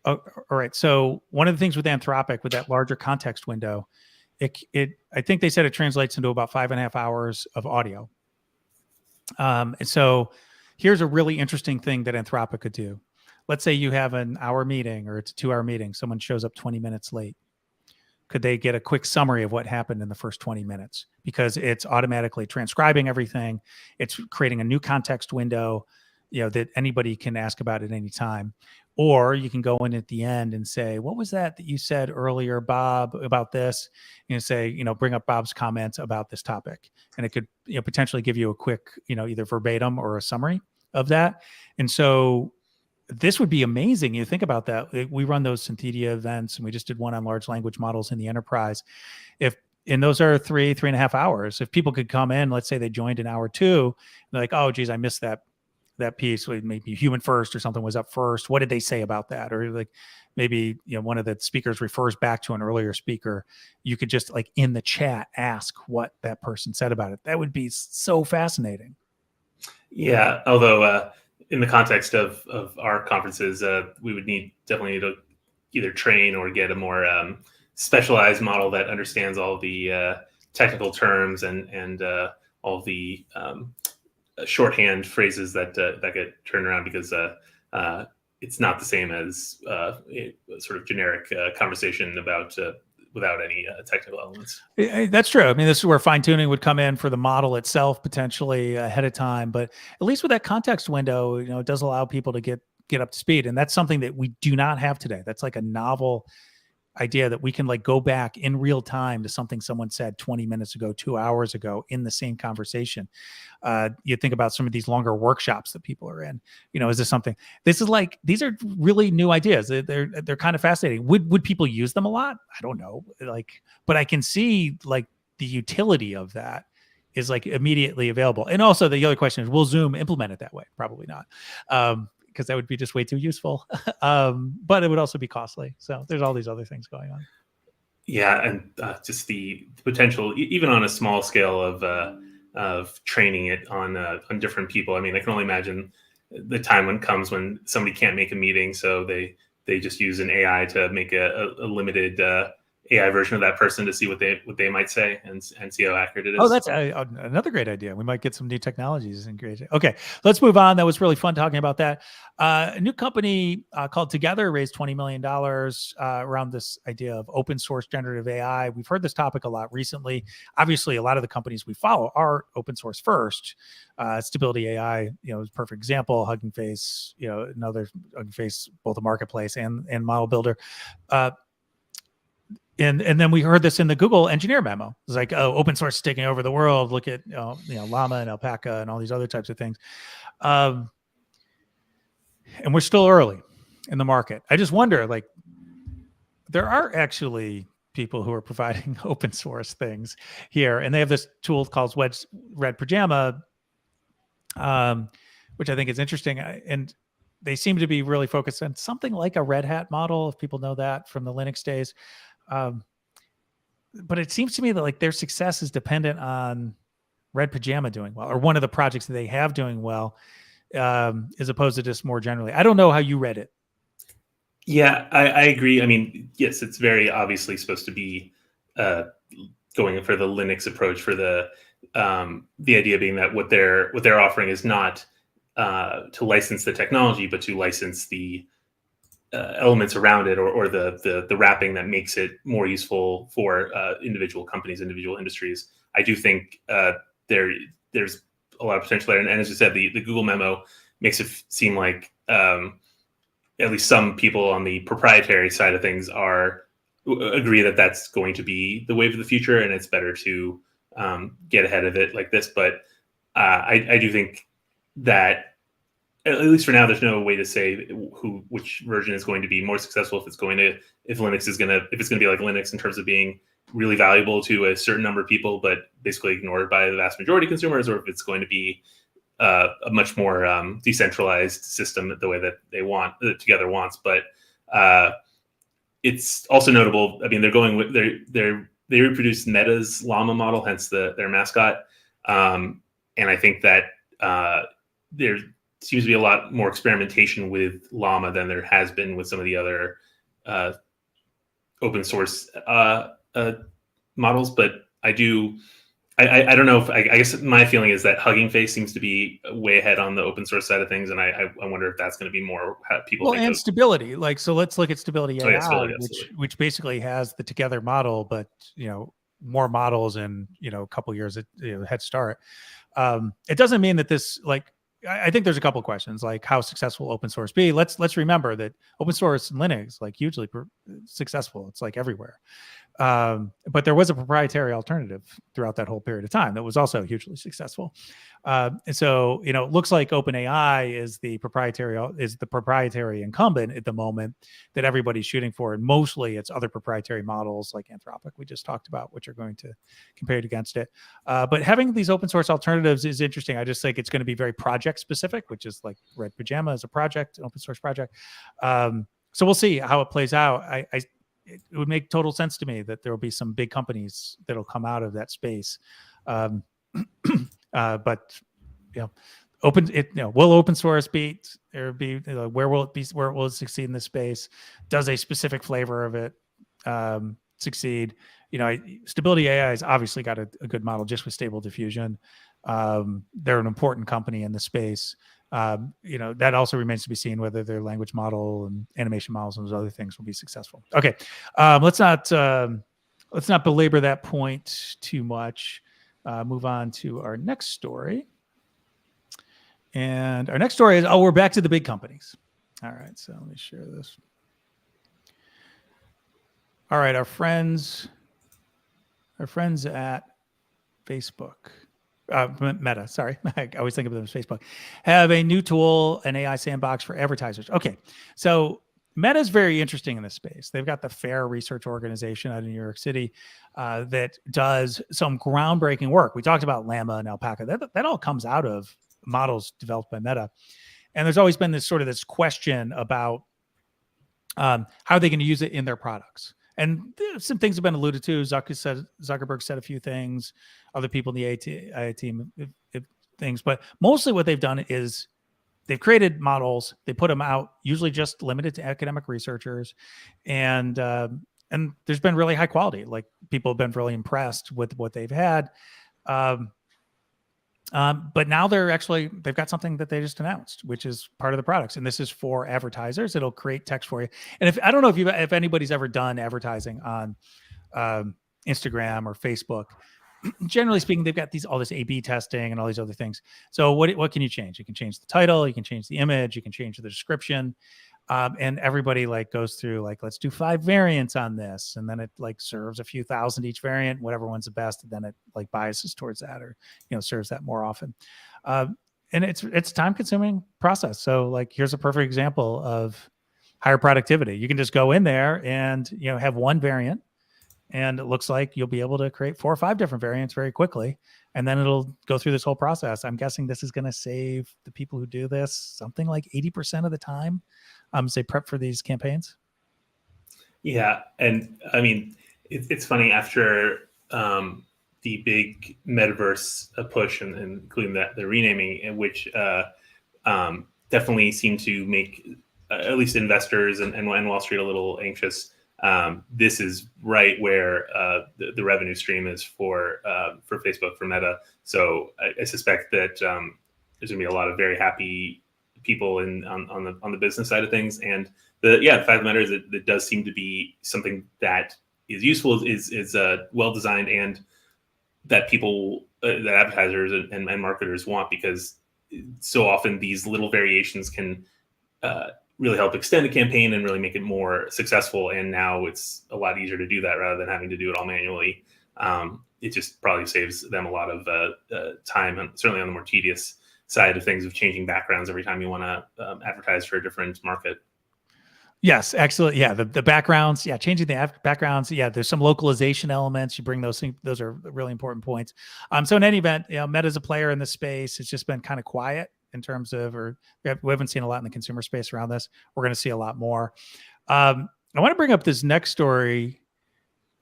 All right. So one of the things with Anthropic, with that larger context window, I think they said it translates into about 5.5 hours of audio. And so here's a really interesting thing that Anthropic could do. Let's say you have an hour meeting or it's a 2-hour meeting. Someone shows up 20 minutes late. Could they get a quick summary of what happened in the first 20 minutes? Because it's automatically transcribing everything. It's creating a new context window, that anybody can ask about at any time. Or you can go in at the end and say, what was that you said earlier, Bob, about this? Say, bring up Bob's comments about this topic. And it could potentially give you a quick, either verbatim or a summary of that. And so this would be amazing. You think about that. We run those Synthedia events, and we just did one on large language models in the enterprise. And those are 3.5 hours. If people could come in, let's say they joined in hour 2, they're like, oh, geez, I missed that piece. Maybe human first or something was up first. What did they say about that? Or like maybe, one of the speakers refers back to an earlier speaker. You could just like in the chat, ask what that person said about it. That would be so fascinating. Yeah. Although, in the context of our conferences, we would definitely need to either train or get a more specialized model that understands all the technical terms and all the shorthand phrases that get turned around because it's not the same as a sort of generic conversation about without any technical elements. That's true. I mean, this is where fine tuning would come in for the model itself potentially ahead of time. But at least with that context window, it does allow people to get up to speed, and that's something that we do not have today. That's like a novel idea that we can like go back in real time to something someone said 20 minutes ago, 2 hours ago in the same conversation. You think about some of these longer workshops that people are in, is this something, these are really new ideas. They're kind of fascinating. Would people use them a lot? I don't know. But I can see like the utility of that is like immediately available. And also the other question is, will Zoom implement it that way? Probably not. Because that would be just way too useful. But it would also be costly. So there's all these other things going on. Yeah, and just the potential, even on a small scale of training it on different people. I mean, I can only imagine the time when comes when somebody can't make a meeting, so they just use an AI to make a limited AI version of that person to see what they might say and see how accurate it is. Oh, that's another great idea. We might get some new technologies and great. Okay, let's move on. That was really fun talking about that. A new company called Together raised $20 million around this idea of open source generative AI. We've heard this topic a lot recently. Obviously, a lot of the companies we follow are open source first. Stability AI, is a perfect example. Hugging Face, another Hugging Face, both a marketplace and model builder. And then we heard this in the Google engineer memo. It's like, oh, open source is taking over the world. Look at Llama and Alpaca and all these other types of things. And we're still early in the market. I just wonder, like, there are actually people who are providing open source things here, and they have this tool called Red Pajama, which I think is interesting. And they seem to be really focused on something like a Red Hat model, if people know that from the Linux days. But it seems to me that like their success is dependent on Red Pajama doing well, or one of the projects that they have doing well, as opposed to just more generally. I don't know how you read it. Yeah, I agree. I mean, yes, it's very obviously supposed to be going for the Linux approach, for the idea being that what they're offering is not to license the technology, but to license the elements around it, or the wrapping that makes it more useful for individual companies, individual industries. I do think there's a lot of potential there. And as you said, the Google memo makes it seem like at least some people on the proprietary side of things agree that that's going to be the wave of the future, and it's better to get ahead of it like this. But I do think that, at least for now, there's no way to say which version is going to be more successful. If Linux is gonna be like Linux in terms of being really valuable to a certain number of people, but basically ignored by the vast majority of consumers, or if it's going to be a much more decentralized system the way that that Together wants. But it's also notable. I mean, they're going with they reproduced Meta's Llama model, hence their mascot, and I think that there seems to be a lot more experimentation with Llama than there has been with some of the other open source models. But I don't know if I guess my feeling is that Hugging Face seems to be way ahead on the open source side of things, and I wonder if that's going to be more how people. Well, and Stability, like, so let's look at Stability AI, Stability, which basically has the Together model, but more models and a couple years head start. It doesn't mean that this, like, I think there's a couple of questions, like how successful open source be. Let's remember that open source and Linux, like, hugely successful. It's like everywhere. But there was a proprietary alternative throughout that whole period of time that was also hugely successful. And so, it looks like OpenAI is the proprietary incumbent at the moment that everybody's shooting for. And mostly it's other proprietary models like Anthropic we just talked about, which are going to compare it against it. But having these open source alternatives is interesting. I just think it's going to be very project specific, which is like Red Pajama is a project, an open source project. So we'll see how it plays out. It would make total sense to me that there will be some big companies that'll come out of that space. But will open source beat or be where will it be? Where it will succeed in this space? Does a specific flavor of it succeed? Stability AI has obviously got a good model just with Stable Diffusion. They're an important company in the space. That also remains to be seen whether their language model and animation models and those other things will be successful. Okay, let's not belabor that point too much. Move on to our next story. And our next story is, we're back to the big companies. All right, so let me share this. All right, our friends at Facebook, Meta, sorry, I always think of them as Facebook, have a new tool, an AI sandbox for advertisers. Okay, so Meta is very interesting in this space. They've got the FAIR research organization out of New York City that does some groundbreaking work. We talked about Llama and Alpaca. That all comes out of models developed by Meta. And there's always been this question about how are they going to use it in their products. And some things have been alluded to. Zuckerberg said a few things. Other people in the AI team things. But mostly what they've done is they've created models. They put them out, usually just limited to academic researchers. And there's been really high quality. Like, people have been really impressed with what they've had. But now they've got something that they just announced, which is part of the products. And this is for advertisers. It'll create text for you. And I don't know if anybody's ever done advertising on Instagram or Facebook. Generally speaking, they've got all this A/B testing and all these other things. So what can you change? You can change the title, you can change the image, you can change the description. And everybody goes through let's do 5 variants on this, and then it serves a few thousand each variant, whatever one's the best, and then it biases towards that, or serves that more often. And it's a time-consuming process. So here's a perfect example of higher productivity. You can just go in there and have one variant, and it looks like you'll be able to create 4 or 5 different variants very quickly. And then it'll go through this whole process. I'm guessing this is going to save the people who do this something like 80% of the time. Say prep for these campaigns. Yeah. And I mean, it's funny, after the big metaverse push and including the renaming, in which definitely seemed to make at least investors and Wall Street a little anxious. This is right where the revenue stream is for Facebook, for Meta. So I suspect that there's going to be a lot of very happy people on the business side of things. And the fact of the matter is that it does seem to be something that is useful, is well designed, and that people, that advertisers and marketers want, because so often these little variations can really help extend a campaign and really make it more successful. And now it's a lot easier to do that rather than having to do it all manually. It just probably saves them a lot of time, and certainly on the more tedious side of things of changing backgrounds every time you want to advertise for a different market. Yes, excellent. Yeah, the backgrounds. Yeah, changing the backgrounds. Yeah, there's some localization elements. You bring those things. Those are really important points. So in any event, Meta's a player in this space. It's just been kind of quiet in terms of, or we haven't seen a lot in the consumer space around this. We're going to see a lot more. I want to bring up this next story.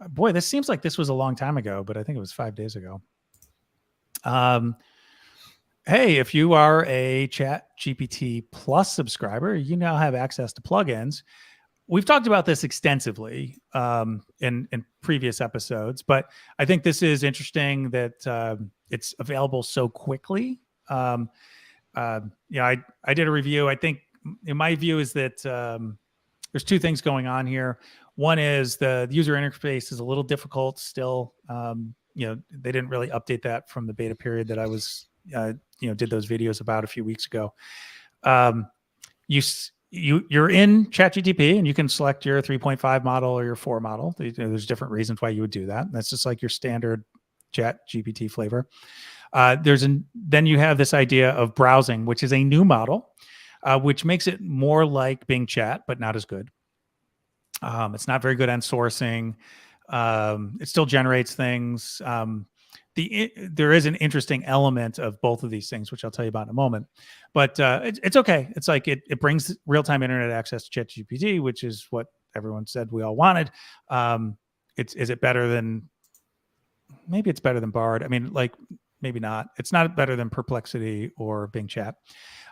Boy, this seems like this was a long time ago, but I think it was 5 days ago. Hey, if you are a ChatGPT Plus subscriber, you now have access to plugins. We've talked about this extensively in previous episodes, but I think this is interesting that it's available so quickly. I did a review. I think in my view is that there's 2 things going on here. One is the user interface is a little difficult still. They didn't really update that from the beta period that I was did those videos about a few weeks ago. You're in ChatGPT and you can select your 3.5 model or your 4 model. There's different reasons why you would do that. That's just like your standard ChatGPT flavor. Then you have this idea of browsing, which is a new model, which makes it more like Bing Chat, but not as good. It's not very good on sourcing. It still generates things. There is an interesting element of both of these things, which I'll tell you about in a moment. But it's okay. It's like it brings real-time internet access to ChatGPT, which is what everyone said we all wanted. Is it better than? Maybe it's better than Bard. I mean, maybe not. It's not better than Perplexity or Bing Chat.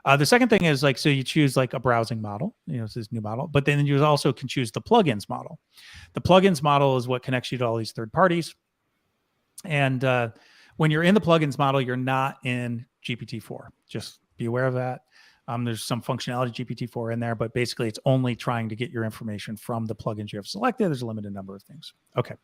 The second thing is like, so you choose like a browsing model, it's this new model, but then you also can choose the plugins model. The plugins model is what connects you to all these third parties. And when you're in the plugins model, you're not in GPT-4. Just be aware of that. There's some functionality GPT-4 in there, but basically it's only trying to get your information from the plugins you have selected. There's a limited number of things. Okay.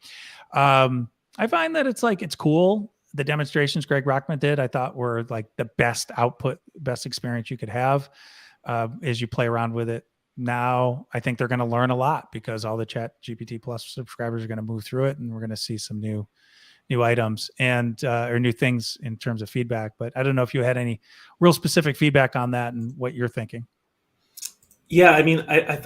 I find that it's cool. The demonstrations Greg Rockman did, I thought were like the best output, best experience you could have as you play around with it. Now, I think they're going to learn a lot because all the ChatGPT Plus subscribers are going to move through it, and we're going to see some new items and or new things in terms of feedback. But I don't know if you had any real specific feedback on that and what you're thinking. Yeah, I mean, I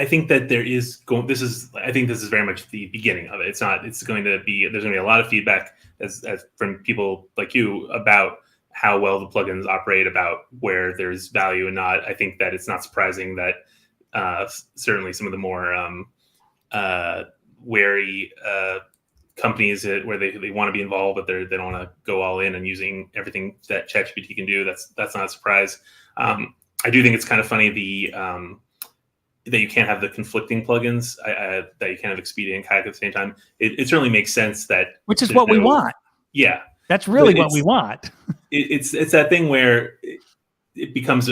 think that I think this is very much the beginning of it. There's going to be a lot of feedback as from people like you about how well the plugins operate, about where there's value and not. I think that it's not surprising that certainly some of the more wary companies where they want to be involved, but they don't want to go all in and using everything that ChatGPT can do. That's not a surprise. I do think it's kind of funny that you can't have the conflicting plugins, that you can't have Expedia and Kayak at the same time. It certainly makes sense which is what we want. Yeah, that's really what we want. It's that thing where it becomes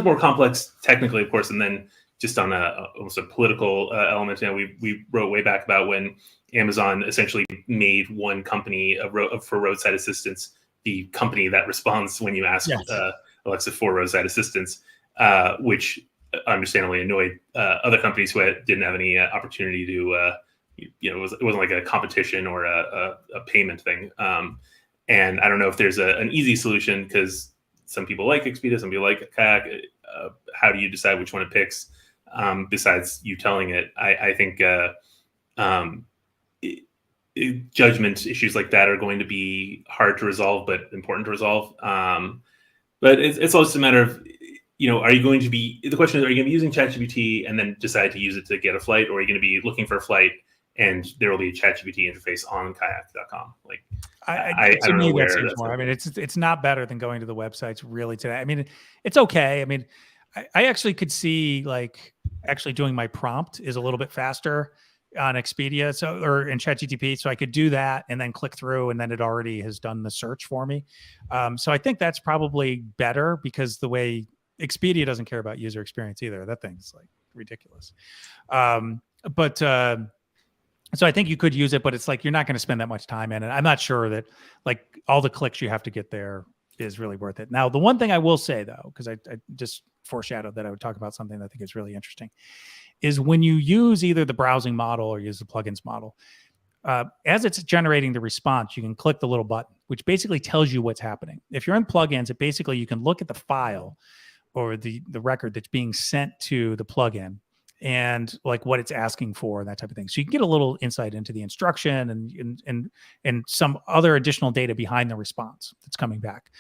more complex technically, of course, and then just on almost a political element. We wrote way back about when Amazon essentially made one company for roadside assistance the company that responds when you ask Alexa for roadside assistance, which understandably annoyed other companies who didn't have any opportunity to, it wasn't like a competition or a payment thing. And I don't know if there's an easy solution because some people like Expedia, some people like Kayak. How do you decide which one it picks besides you telling it? I think judgment issues like that are going to be hard to resolve, but important to resolve. But it's also a matter of, the question is, are you going to be using ChatGPT and then decide to use it to get a flight, or are you going to be looking for a flight and there will be a ChatGPT interface on kayak.com? Like, I don't know where that's more. I mean, it's not better than going to the websites really today. I mean, it's okay. I mean, I actually could see like actually doing my prompt is a little bit faster on Expedia, or in ChatGPT, so I could do that and then click through, and then it already has done the search for me. So I think that's probably better because the way Expedia doesn't care about user experience either. That thing's like ridiculous. So I think you could use it, but it's like you're not going to spend that much time in it. I'm not sure that like all the clicks you have to get there is really worth it. Now, the one thing I will say though, because I just foreshadowed that I would talk about something that I think is really interesting, is when you use either the browsing model or use the plugins model, as it's generating the response, you can click the little button, which basically tells you what's happening. If you're in plugins, it basically you can look at the file or the record that's being sent to the plugin and like what it's asking for and that type of thing. So you can get a little insight into the instruction and some other additional data behind the response that's coming back.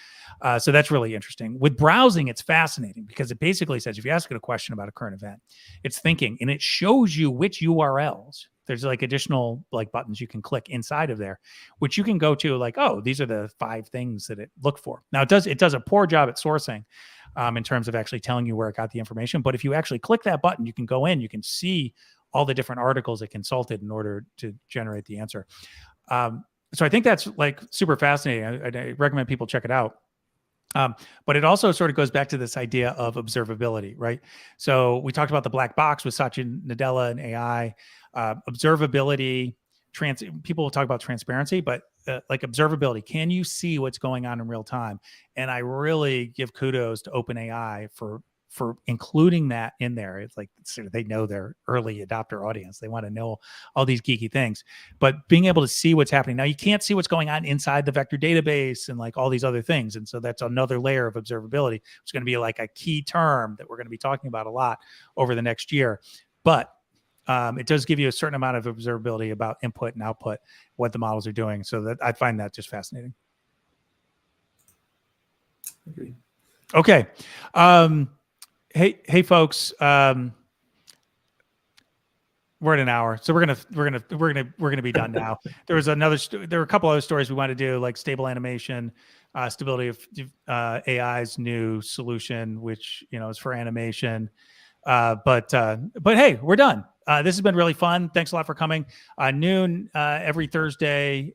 So that's really interesting. With browsing, it's fascinating because it basically says, if you ask it a question about a current event, it's thinking and it shows you which URLs. There's like additional like buttons you can click inside of there, which you can go to like, oh, these are the 5 things that it looked for. Now it does a poor job at sourcing in terms of actually telling you where it got the information. But if you actually click that button, you can go in, you can see all the different articles it consulted in order to generate the answer. So I think that's like super fascinating. I recommend people check it out. But it also sort of goes back to this idea of observability, right? So we talked about the black box with Satya, Nadella, and AI. Observability, people will talk about transparency, but like observability, can you see what's going on in real time? And I really give kudos to OpenAI for including that in there. It's like sort of, they know their early adopter audience. They want to know all these geeky things, but being able to see what's happening. Now you can't see what's going on inside the vector database and like all these other things. And so that's another layer of observability. It's going to be like a key term that we're going to be talking about a lot over the next year. But it does give you a certain amount of observability about input and output, what the models are doing. So that I find that just fascinating. Agreed. Okay. Hey, folks. We're at an hour, so we're gonna be done now. There were a couple other stories we wanted to do, like stable animation, Stability of AI's new solution, which is for animation. But hey, we're done. This has been really fun. Thanks a lot for coming. Noon every Thursday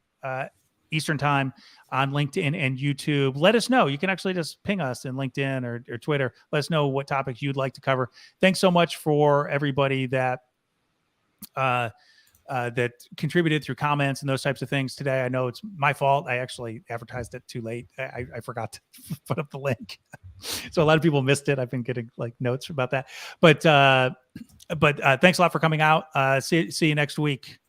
Eastern time on LinkedIn and YouTube. Let us know. You can actually just ping us in LinkedIn or Twitter. Let us know what topics you'd like to cover. Thanks so much for everybody that that contributed through comments and those types of things today. I know it's my fault. I actually advertised it too late. I forgot to put up the link. So a lot of people missed it. I've been getting like notes about that. But thanks a lot for coming out. See you next week.